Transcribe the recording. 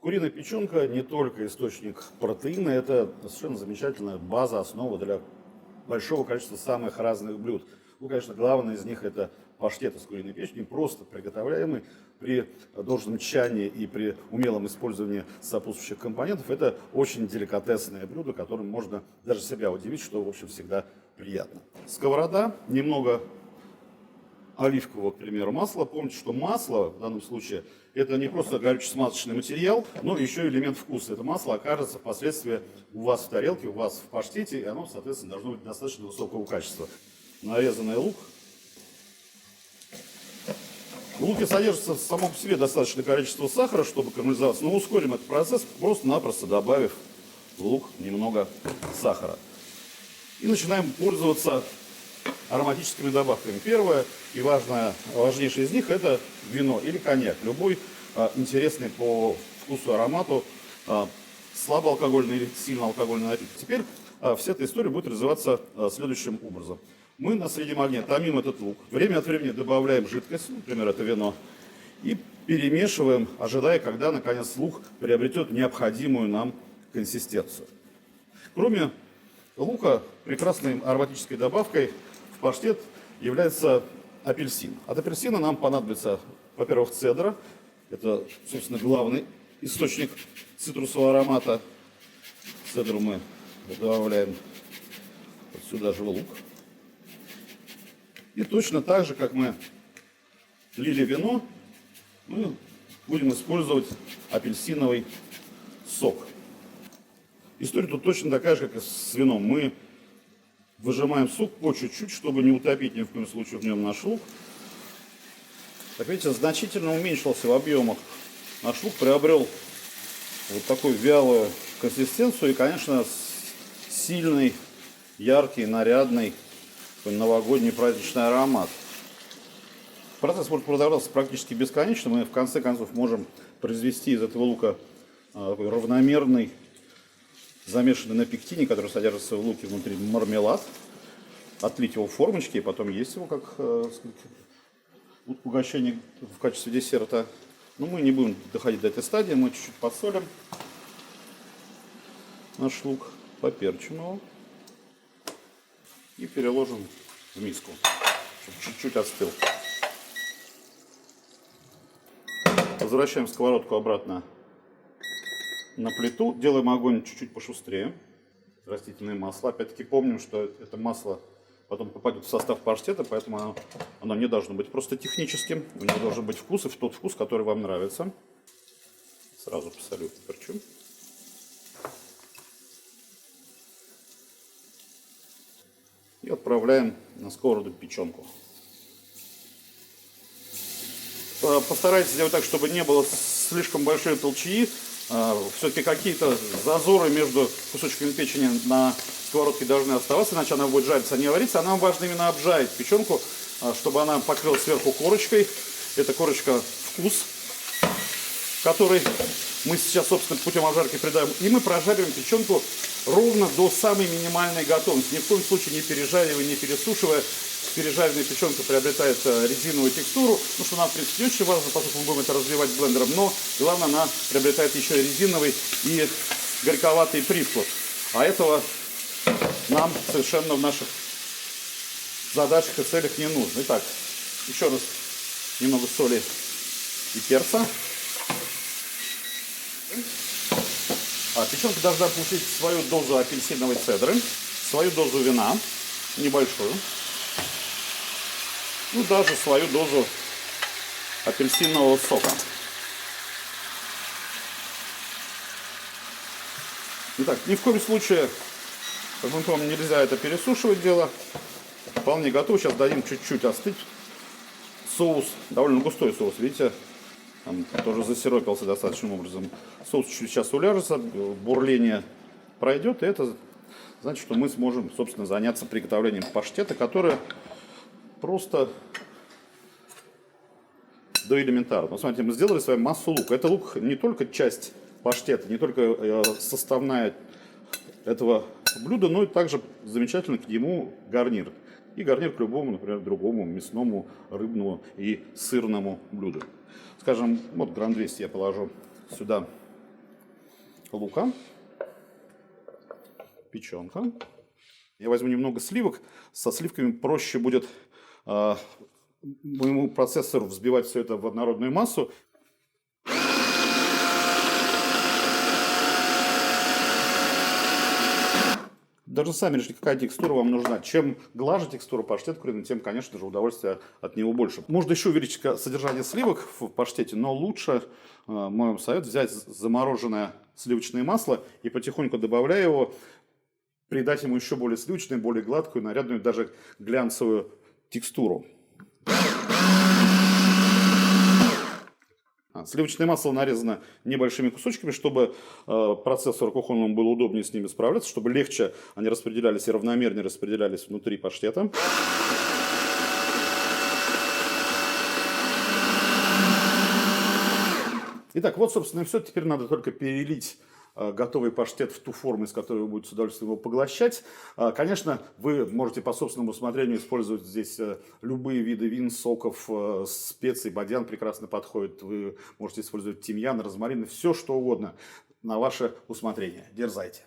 Куриная печенка не только источник протеина, это совершенно замечательная база, основа для большого количества самых разных блюд. Ну, конечно, главное из них это паштет из куриной печени, просто приготовляемый при должном тщании и при умелом использовании сопутствующих компонентов. Это очень деликатесное блюдо, которым можно даже себя удивить, что, в общем, всегда приятно. Сковорода, немного оливкового, к примеру, масла. Помните, что масло в данном случае это не просто горюче-смазочный материал, но еще элемент вкуса. Это масло окажется впоследствии у вас в тарелке, у вас в паштете, и оно, соответственно, должно быть достаточно высокого качества. Нарезанный лук. В луке содержится само по себе достаточное количество сахара, чтобы карамелизоваться, но ускорим этот процесс, просто-напросто добавив в лук немного сахара. И начинаем пользоваться ароматическими добавками. Первое и важнейшее из них это вино или коньяк. Любой интересный по вкусу, аромату, слабоалкогольный или сильно алкогольный напиток. Теперь вся эта история будет развиваться следующим образом. Мы на среднем огне томим этот лук. Время от времени добавляем жидкость, например, это вино, и перемешиваем, ожидая, когда наконец лук приобретет необходимую нам консистенцию. Кроме лука, прекрасной ароматической добавкой в паштет является апельсин. От апельсина нам понадобится, во-первых, цедра. Это, собственно, главный источник цитрусового аромата. Цедру мы добавляем вот сюда же в лук. И точно так же, как мы лили вино, мы будем использовать апельсиновый сок. История тут точно такая же, как и с вином. Мы выжимаем сок по чуть-чуть, чтобы не утопить ни в коем случае в нем наш лук. Как видите, значительно уменьшился в объемах. Наш лук приобрел вот такую вялую консистенцию и, конечно, сильный, яркий, нарядный, новогодний праздничный аромат. Процесс может продолжаться практически бесконечно. Мы в конце концов можем произвести из этого лука такой равномерный, замешанный на пектине, который содержится в луке внутри, мармелад, отлить его в формочки и потом есть его как угощение в качестве десерта. Но мы не будем доходить до этой стадии, мы чуть-чуть подсолим наш лук, поперчим его и переложим в миску, чтобы чуть-чуть остыл. Возвращаем сковородку обратно на плиту, делаем огонь чуть-чуть пошустрее. Растительное масло. Опять-таки помним, что это масло потом попадет в состав паштета, поэтому оно не должно быть просто техническим. У него должен быть вкус, и тот вкус, который вам нравится. Сразу посолю, поперчу. И отправляем на сковороду печенку. Постарайтесь сделать так, чтобы не было слишком большой толчии. Все-таки какие-то зазоры между кусочками печени на сковородке должны оставаться, иначе она будет жариться, а не вариться. А нам важно именно обжарить печенку, чтобы она покрылась сверху корочкой. Эта корочка вкус, который мы сейчас, собственно, путем обжарки придаем. И мы прожариваем печенку ровно до самой минимальной готовности. Ни в коем случае не пережаривая, не пересушивая. Пережаренная печенка приобретает резиновую текстуру, ну что нам, в принципе, не очень важно, поскольку мы будем это разбивать блендером, но главное, она приобретает еще и резиновый и горьковатый привкус. А этого нам совершенно в наших задачах и целях не нужно. Итак, еще раз немного соли и перца. Печенка должна получить свою дозу апельсиновой цедры, свою дозу вина, небольшую. Ну, даже свою дозу апельсинового сока. Итак, ни в коем случае, как мы помним, нельзя это пересушивать дело. Вполне готов. Сейчас дадим чуть-чуть остыть. Соус, довольно густой соус, видите, там тоже засиропился достаточным образом. Соус чуть сейчас уляжется, бурление пройдет, и это значит, что мы сможем, собственно, заняться приготовлением паштета, которое просто до элементарного. Смотрите, мы сделали с вами массу лука. Это лук не только часть паштета, не только составная этого блюда, но и также замечательно к нему гарнир. И гарнир к любому, например, другому мясному, рыбному и сырному блюду. Скажем, вот грамм 200 я положу сюда лука, печенка. Я возьму немного сливок. Со сливками проще будет моему процессору взбивать все это в однородную массу. Должны сами решить, какая текстура вам нужна. Чем глаже текстура паштета куриный, тем, конечно же, удовольствия от него больше. Можно еще увеличить содержание сливок в паштете, но лучше, мой совет, взять замороженное сливочное масло и потихоньку, добавляя его, придать ему еще более сливочную, более гладкую, нарядную, даже глянцевую текстуру. Сливочное масло нарезано небольшими кусочками, чтобы процессору кухонному было удобнее с ними справляться, чтобы легче они распределялись и равномернее распределялись внутри паштета. Итак, вот, собственно, и все. Теперь надо только перелить готовый паштет в ту форму, из которой вы будете с удовольствием его поглощать. Конечно, вы можете по собственному усмотрению использовать здесь любые виды вин, соков, специй. Бадьян прекрасно подходит. Вы можете использовать тимьян, розмарин, все что угодно на ваше усмотрение. Дерзайте.